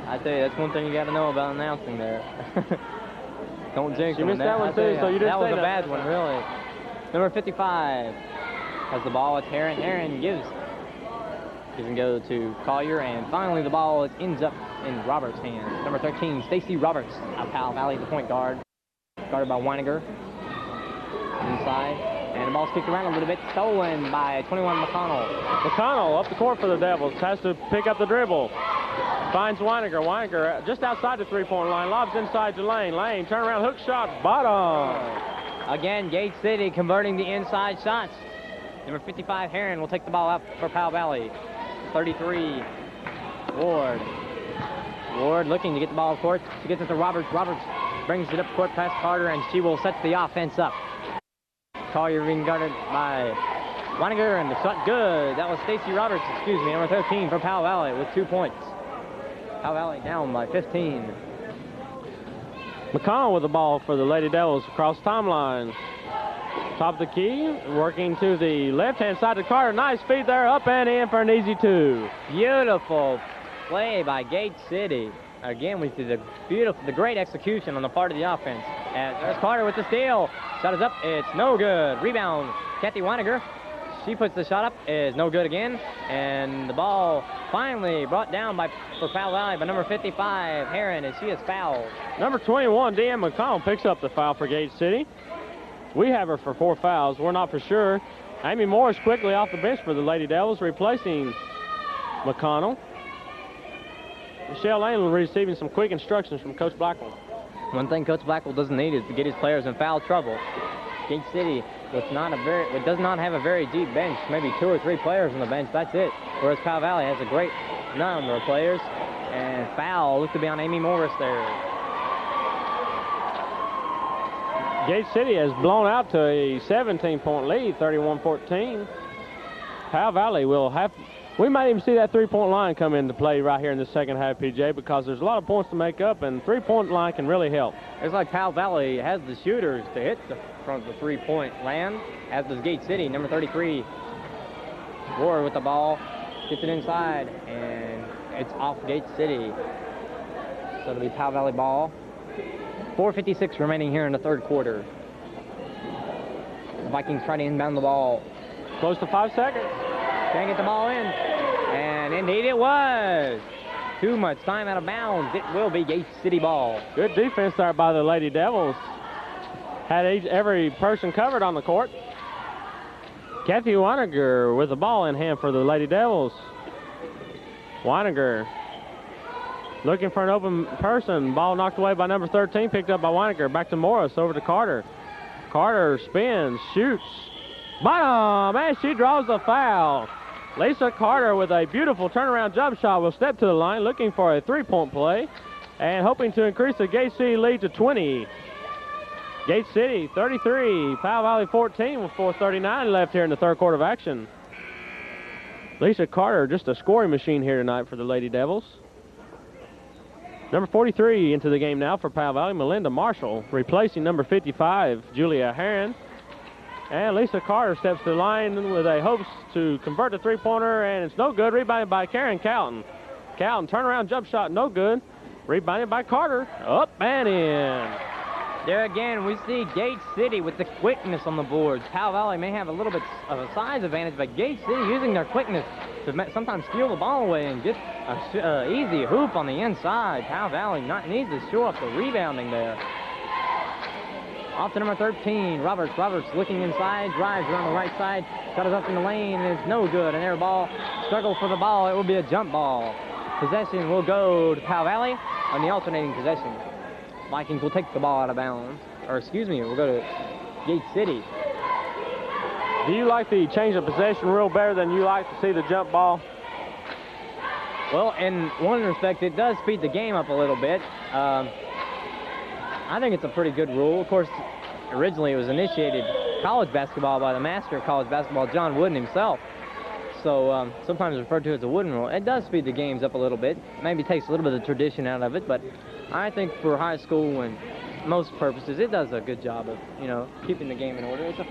I tell you, that's one thing you got to know about announcing there. Don't jinx She them. missed that one too, so you didn't say that was a bad one, really. Number 55 has the ball. It's Heron. Heron gives and go to Collier, and finally the ball ends up in Roberts' hands. Number 13, Stacy Roberts of Powell Valley, the point guard. Guarded by Weininger. Inside, and the ball's kicked around a little bit, stolen by 21 McConnell. McConnell up the court for the Devils, has to pick up the dribble. Finds Weininger. Weininger just outside the three-point line, lobs inside to Lane. Lane, turn around, hook shot, bottom. Again, Gate City converting the inside shots. Number 55, Heron, will take the ball up for Powell Valley. 33, Ward. Ward looking to get the ball of court. She gets it to Roberts. Roberts brings it up court past Carter, and she will set the offense up. Collier being guarded by Weininger, and the shot good. That was Stacy Roberts, number 13 for Powell Valley with 2 points. Powell Valley down by 15. McConnell with the ball for the Lady Devils across timeline. Top of the key, working to the left-hand side of Carter. Nice feed there, up and in for an easy two. Beautiful play by Gate City. Again, we see the great execution on the part of the offense. And there's Carter with the steal. Shot is up, it's no good. Rebound, Kathy Weininger. She puts the shot up, is no good again. And the ball finally brought down for Powell Valley by number 55, Heron, and she is fouled. Number 21, Deanne McConnell picks up the foul for Gate City. We have her for 4 fouls. We're not for sure. Amy Morris quickly off the bench for the Lady Devils, replacing McConnell. Michelle Lane receiving some quick instructions from Coach Blackwell. One thing Coach Blackwell doesn't need is to get his players in foul trouble. Gate City does not have a very deep bench, maybe 2 or 3 players on the bench, that's it. Whereas Powell Valley has a great number of players, and foul looked to be on Amy Morris there. Gate City has blown out to a 17-point lead, 31-14. Powell Valley we might even see that three-point line come into play right here in the second half, PJ, because there's a lot of points to make up, and three-point line can really help. It's like Powell Valley has the shooters to hit from the three-point land, as does Gate City. Number 33, Ward with the ball, gets it inside, and it's off Gate City. So it'll be Powell Valley ball. 4:56 remaining here in the third quarter. The Vikings try to inbound the ball. Close to 5 seconds. Can't get the ball in. And indeed it was. Too much time out of bounds. It will be Gate City ball. Good defense there by the Lady Devils. Had every person covered on the court. Kathy Weininger with the ball in hand for the Lady Devils. Weininger looking for an open person. Ball knocked away by number 13, picked up by Weininger. Back to Morris, over to Carter. Carter spins, shoots. Bottom, and she draws the foul. Lisa Carter with a beautiful turnaround jump shot will step to the line looking for a three-point play and hoping to increase the Gate City lead to 20. Gate City 33, Powell Valley 14 with 4:39 left here in the third quarter of action. Lisa Carter, just a scoring machine here tonight for the Lady Devils. Number 43 into the game now for Powell Valley, Melinda Marshall, replacing number 55, Julia Heron. And Lisa Carter steps to the line with a hopes to convert the three-pointer, and it's no good. Rebounded by Karen Calton. Calton, turnaround jump shot, no good. Rebounded by Carter, up and in. There again, we see Gate City with the quickness on the boards. Powell Valley may have a little bit of a size advantage, but Gate City using their quickness to sometimes steal the ball away and get an easy hoop on the inside. Powell Valley needs to show up the rebounding there. Off to number 13, Roberts. Roberts looking inside, drives around the right side, cut it up in the lane, and it's no good. An air ball, struggle for the ball, it will be a jump ball. Possession will go to Powell Valley on the alternating possession. Vikings will take the ball out of bounds, we'll go to Gate City. Do you like the change of possession rule better than you like to see the jump ball? Well, in one respect, it does speed the game up a little bit. I think it's a pretty good rule. Of course, originally it was initiated college basketball by the master of college basketball, John Wooden himself. So sometimes referred to as a Wooden rule. It does speed the games up a little bit. Maybe takes a little bit of the tradition out of it, but I think for high school and most purposes, it does a good job of, you know, keeping the game in order. It's a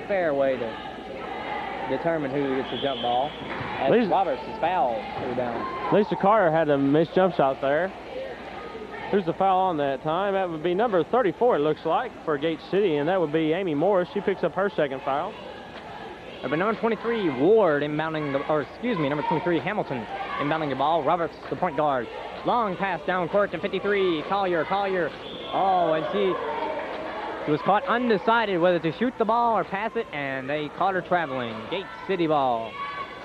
fair way to determine who gets the jump ball. As Roberts is fouled down. Lisa Carter had a missed jump shot there. Who's the foul on that time? That would be number 34, it looks like, for Gate City, and that would be Amy Morris. She picks up her second foul. But number 23, Ward, inbounding the, or excuse me, number 23, Hamilton, inbounding the ball. Roberts, the point guard. Long pass down court to 53, Collier. Oh, and she was caught undecided whether to shoot the ball or pass it, and they caught her traveling. Gate City ball.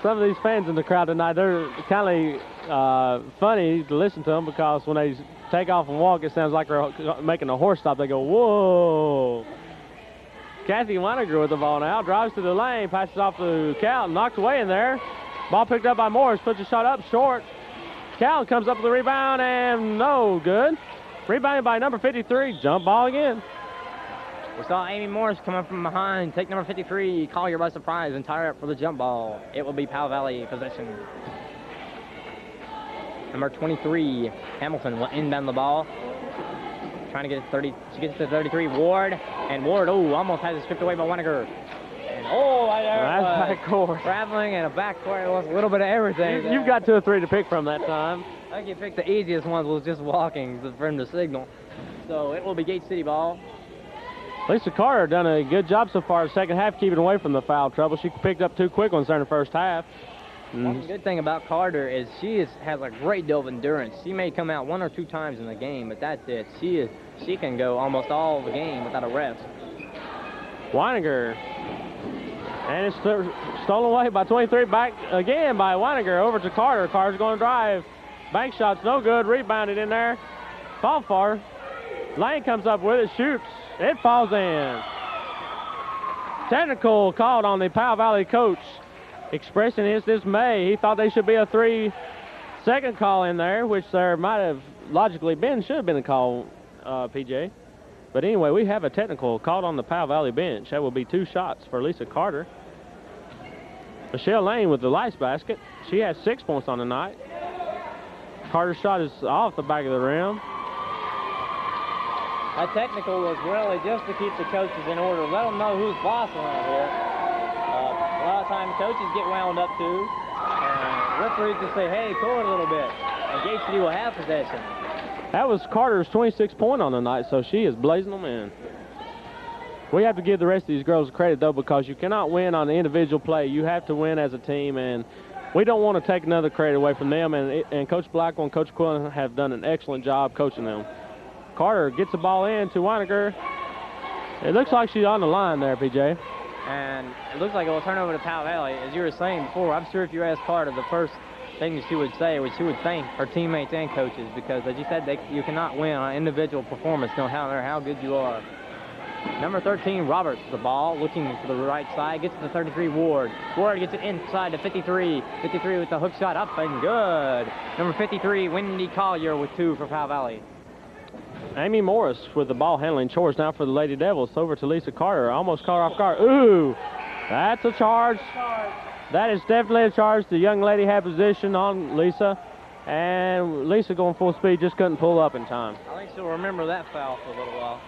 Some of these fans in the crowd tonight, they're kind of funny to listen to them because when they take off and walk, it sounds like they're making a horse stop. They go, whoa. Kathy Weiniger with the ball now, drives to the lane, passes off to Cal, knocks away in there. Ball picked up by Morris, puts a shot up short. Cal comes up with the rebound and no good. Rebounded by number 53, jump ball again. We saw Amy Morris come up from behind, take number 53, Collier by surprise, and tie her up for the jump ball. It will be Powell Valley possession. Number 23, Hamilton will inbound the ball. Trying to get it 30, she gets to 33, Ward, and Ward, almost has it stripped away by Weiniger. And there backcourt. Traveling and a backcourt, it was a little bit of everything. You've got 2 or 3 to pick from that time. I think you picked the easiest ones, was just walking for him to signal. So it will be Gate City ball. Lisa Carter done a good job so far in the second half, keeping away from the foul trouble. She picked up 2 quick ones during the first half. One good thing about Carter is she has a great deal of endurance. She may come out 1 or 2 times in the game, but that's it. She can go almost all the game without a rest. Weiniger. And it's stolen away by 23. Back again by Weiniger over to Carter. Carter's going to drive. Bank shot's no good. Rebounded in there. Fall for. Lane comes up with it. Shoots. It falls in. Technical called on the Powell Valley coach, expressing his dismay. He thought they should be a 3-second call in there, which there might have logically been, should have been a call, PJ. But anyway, we have a technical called on the Powell Valley bench. That will be 2 shots for Lisa Carter. Michelle Lane with the lice basket. She has 6 points on the night. Carter's shot is off the back of the rim. A technical was really just to keep the coaches in order, let them know who's boss around here. A lot of times coaches get wound up too, and referees just say, hey, pull it a little bit, and Gate City will have possession. That was Carter's 26th point on the night, so she is blazing them in. We have to give the rest of these girls credit, though, because you cannot win on the individual play. You have to win as a team, and we don't want to take another credit away from them, and Coach Blackwell and Coach Quillen have done an excellent job coaching them. Carter gets the ball in to Weiniger. It looks like she's on the line there, PJ. And it looks like it will turn over to Powell Valley. As you were saying before, I'm sure if you asked Carter, the first thing that she would say was she would thank her teammates and coaches, because as you said, you cannot win on individual performance no matter how good you are. Number 13, Roberts, the ball, looking to the right side, gets to the 33, Ward. Ward gets it inside to 53. 53 with the hook shot, up and good. Number 53, Wendy Collier with 2 for Powell Valley. Amy Morris with the ball handling chores now for the Lady Devils. Over to Lisa Carter. Almost caught her off guard. Ooh, that's a charge. That is definitely a charge. The young lady had position on Lisa, and Lisa going full speed just couldn't pull up in time. I think she'll remember that foul for a little while.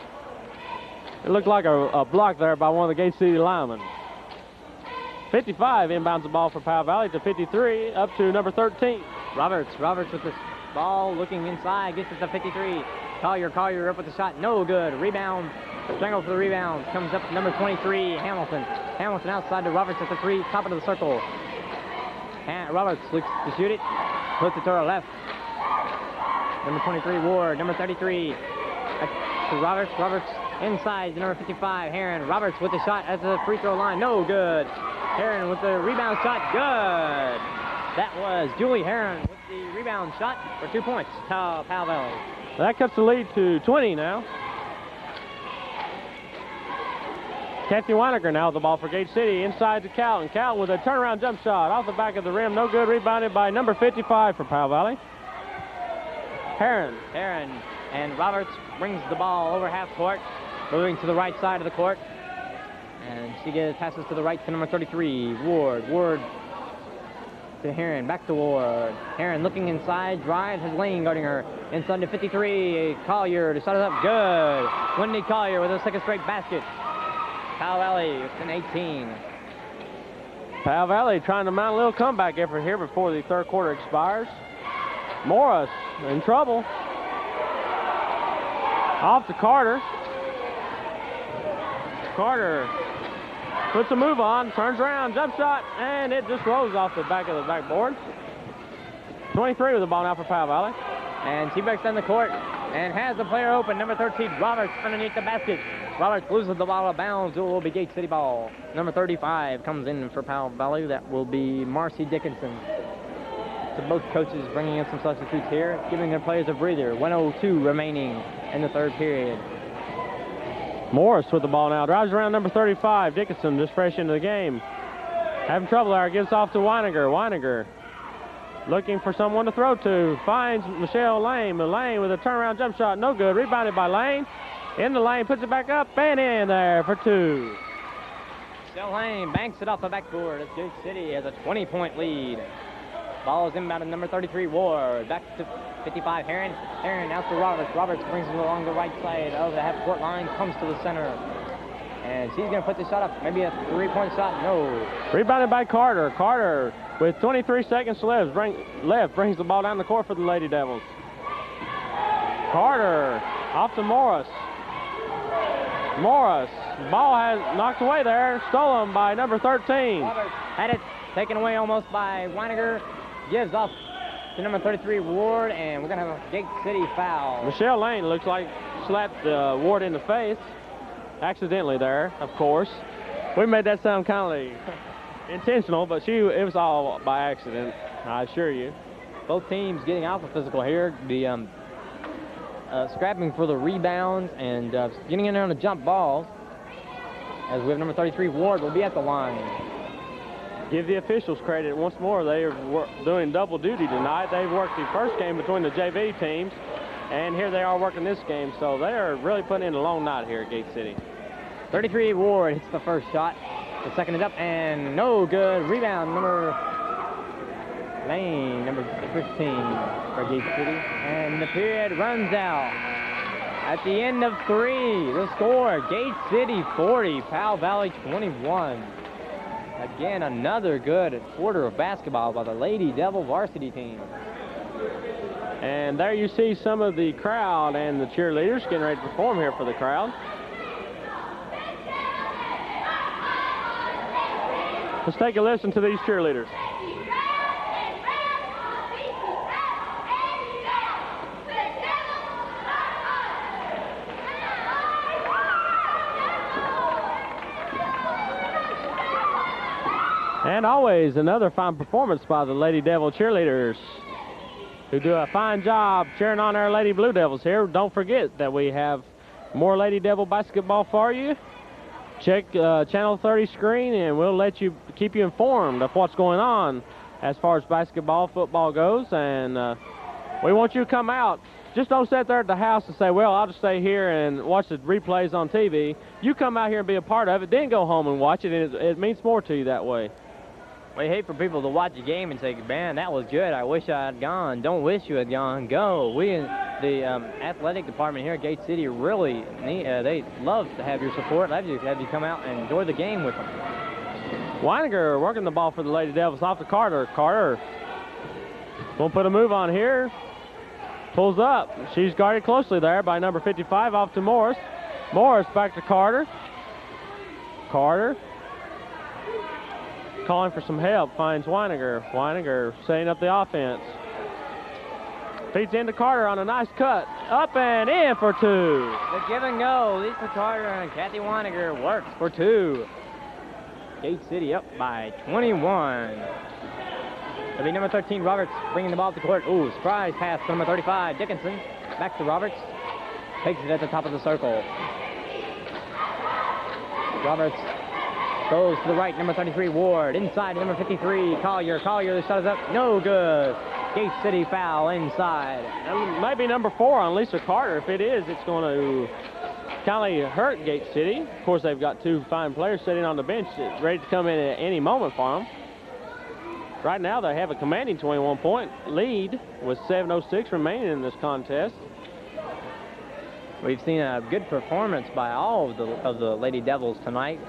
It looked like a block there by one of the Gate City linemen. 55 inbounds the ball for Powell Valley to 53, up to number 13. Roberts with the ball looking inside, gets it to 53. Collier up with the shot, no good. Rebound, strangle for the rebound. Comes up to number 23, Hamilton. Hamilton outside to Roberts at the 3, top of the circle. And Roberts looks to shoot it, puts it to her left. Number 23, Ward. Number 33, to Roberts. Roberts inside to number 55, Heron. Roberts with the shot at the free throw line, no good. Heron with the rebound shot, good. That was Julie Heron with the rebound shot for 2 points. Powell Valley. That cuts the lead to 20 now. Kathy Weiniger now with the ball for Gate City. Inside to Calton. Calton with a turnaround jump shot off the back of the rim. No good. Rebounded by number 55 for Powell Valley. Heron. And Roberts brings the ball over half court. moving to the right side of the court. And she passes to the right to number 33, Ward. Ward to Heron, back to Ward. Heron looking inside, drives, has Lane guarding her. Inside to 53, Collier to shut it up, good. Wendy Collier with a second straight basket. Powell Valley with an 18. Powell Valley trying to mount a little comeback effort here before the third quarter expires. Morris in trouble. Off to Carter. Carter puts a move on, turns around, jump shot, and it just rolls off the back of the backboard. 23 with the ball now for Powell Valley. And she breaks down the court and has the player open, number 13, Roberts, underneath the basket. Roberts loses the ball out of bounds. It will be Gate City ball. Number 35 comes in for Powell Valley. That will be Marcy Dickinson. So both coaches bringing in some substitutes here, giving their players a breather. 1:02 remaining in the third period. Morris with the ball now. Drives around number 35. Dickinson just fresh into the game. Having trouble there. Gives off to Weiniger. Weiniger looking for someone to throw to. Finds Michelle Lane. Lane with a turnaround jump shot. No good. Rebounded by Lane. In the lane. Puts it back up. And in there for two. Michelle Lane banks it off the backboard as Gate City has a 20-point lead. Ball is inbound to number 33, Ward. Back to 55, Heron. Heron out to Roberts. Roberts brings it along the right side of the half-court line, comes to the center. And she's going to put the shot up. Maybe a three-point shot. No. Rebounded by Carter. Carter, with 23 seconds left, brings the ball down the court for the Lady Devils. Carter off to Morris. Morris. The ball has knocked away there. Stolen by number 13. Roberts had it taken away almost by Weiniger. Gives off to number 33, Ward, and we're going to have a Gate City foul. Michelle Lane looks like slapped Ward in the face. Accidentally there, of course. We made that sound kind of intentional, but it was all by accident, I assure you. Both teams getting alpha physical here. The scrapping for the rebounds and getting in there on the jump balls. As we have number 33, Ward, will be at the line. Give the officials credit once more. They are doing double duty tonight. They've worked the first game between the JV teams, and here they are working this game. So they are really putting in a long night here at Gate City. 33, Ward hits the first shot. The second is up, and no good. Rebound, number Lane, number 15 for Gate City. And the period runs out. At the end of 3, the score, Gate City 40, Powell Valley 21. Again, another good quarter of basketball by the Lady Devil varsity team. And there you see some of the crowd and the cheerleaders getting ready to perform here for the crowd. Let's take a listen to these cheerleaders. And always another fine performance by the Lady Devil cheerleaders, who do a fine job cheering on our Lady Blue Devils here. Don't forget that we have more Lady Devil basketball for you. Check Channel 30 screen, and we'll keep you informed of what's going on as far as basketball, football goes. And we want you to come out. Just don't sit there at the house and say, well, I'll just stay here and watch the replays on TV. You come out here and be a part of it, then go home and watch it, and it means more to you that way. We hate for people to watch a game and say, man, that was good. I wish I had gone. Don't wish you had gone. Go. We in the athletic department here at Gate City really they love to have your support. Love to have you come out and enjoy the game with them. Weiniger working the ball for the Lady Devils off to Carter. Carter won't put a move on here. Pulls up. She's guarded closely there by number 55 off to Morris. Morris back to Carter. Carter calling for some help, finds Weiniger. Weiniger setting up the offense. Feeds into Carter on a nice cut. Up and in for two. The give and go. Lisa Carter and Kathy Weiniger works for two. Gate City up by 21. It'll be number 13, Roberts, bringing the ball up the court. Ooh, surprise pass to number 35, Dickinson. Back to Roberts. Takes it at the top of the circle. Roberts goes to the right, number 33, Ward. Inside, number 53, Collier. Collier, the shot is up. No good. Gate City foul inside. Maybe number 4 on Lisa Carter. If it is, it's going to kind of hurt Gate City. Of course, they've got two fine players sitting on the bench ready to come in at any moment for them. Right now, they have a commanding 21-point lead with 7:06 remaining in this contest. We've seen a good performance by all of the Lady Devils tonight.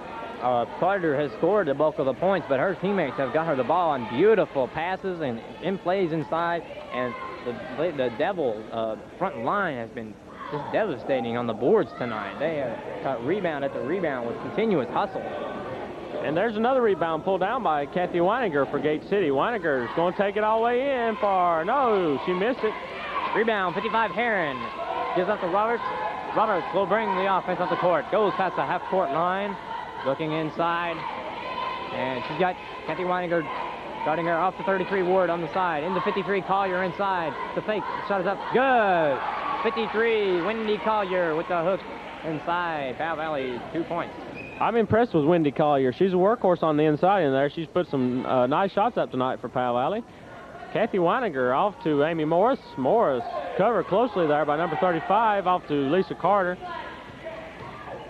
Carter has scored the bulk of the points, but her teammates have got her the ball on beautiful passes and in plays inside. And the Devil front line has been just devastating on the boards tonight. They have got rebound after rebound with continuous hustle. And there's another rebound pulled down by Kathy Weininger for Gate City. Weininger's going to take it all the way in for, no, she missed it. Rebound, 55 Heron. Gives up to Roberts. Roberts will bring the offense up the court. Goes past the half-court line. Looking inside. And she's got Kathy Weininger starting her off the 33 Ward on the side. Into 53 Collier inside. The fake. Shot is up. Good. 53 Wendy Collier with the hook inside. Powell Valley, 2 points. I'm impressed with Wendy Collier. She's a workhorse on the inside in there. She's put some nice shots up tonight for Powell Valley. Kathy Weininger off to Amy Morris. Morris covered closely there by number 35, off to Lisa Carter.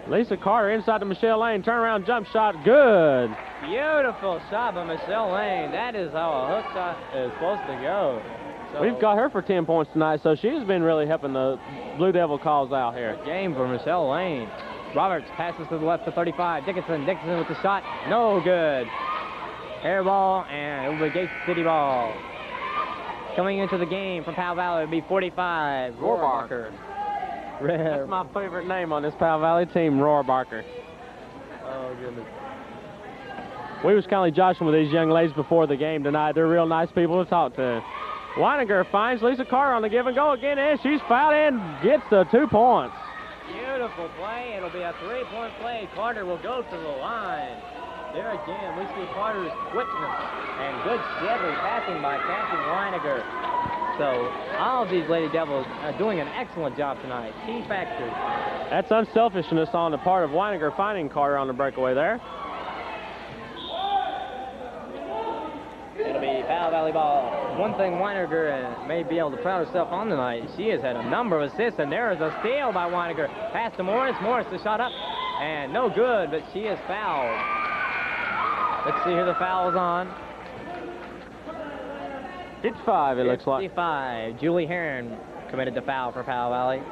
Lisa Carter inside to Michelle Lane. Turnaround jump shot, good. Beautiful shot by Michelle Lane. That is how a hook shot is supposed to go. So, we've got her for 10 points tonight, so she's been really helping the Blue Devil cause out here. Game for Michelle Lane. Roberts passes to the left to 35. Dickinson with the shot. No good. Air ball, and it will be Gate City ball. Coming into the game from Powell Valley would be 45, Rohrbacher. That's my favorite name on this Powell Valley team, Rohrbacher. Oh, goodness. We was kind of joshing with these young ladies before the game tonight. They're real nice people to talk to. Weininger finds Lisa Carter on the give and go again, and she's fouled and gets the 2 points. Beautiful play. It'll be a 3-point play. Carter will go to the line. There again, we see Carter's quickness and good steady passing by Kathy Weininger. So all of these Lady Devils are doing an excellent job tonight. Key factors. That's unselfishness on the part of Weininger finding Carter on the breakaway there. It'll be Powell Valley ball. One thing Weininger may be able to proud herself on tonight, she has had a number of assists, and there is a steal by Weininger. Pass to Morris. Morris, the shot up, and no good, but she is fouled. Let's see who the foul is on. 55, it looks like. 55. Julie Heron committed the foul for Powell Valley.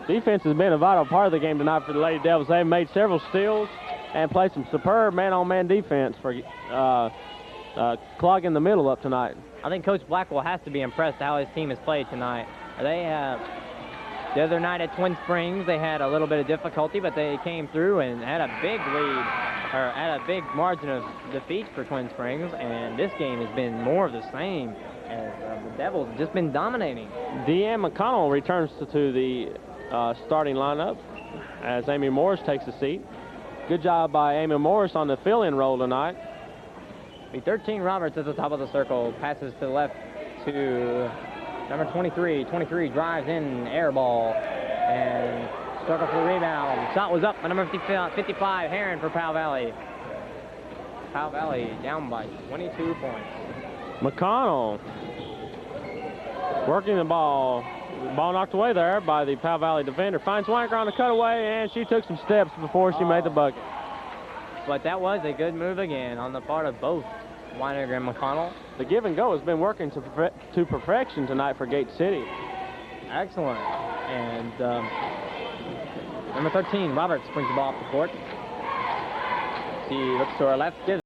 Defense has been a vital part of the game tonight for the Lady Devils. They've made several steals and played some superb man-on-man defense for clogging the middle up tonight. I think Coach Blackwell has to be impressed how his team has played tonight. They have, the other night at Twin Springs, they had a little bit of difficulty, but they came through and had a big lead, or had a big margin of defeat for Twin Springs, and this game has been more of the same. As the Devils have just been dominating. Deanne McConnell returns to the starting lineup as Amy Morris takes a seat. Good job by Amy Morris on the fill-in role tonight. The 13 Roberts at the top of the circle, passes to the left to number 23. 23 drives in, air ball, and struggle for the rebound. Shot was up by number 55, Heron for Powell Valley. Powell Valley down by 22 points. McConnell working the ball. Ball knocked away there by the Powell Valley defender. Finds Weininger on the cutaway, and she took some steps before she made the bucket. But that was a good move again on the part of both Weininger and McConnell. The give and go has been working to perfection tonight for Gate City. Excellent. And number 13, Roberts, brings the ball off the court. She looks to her left, gives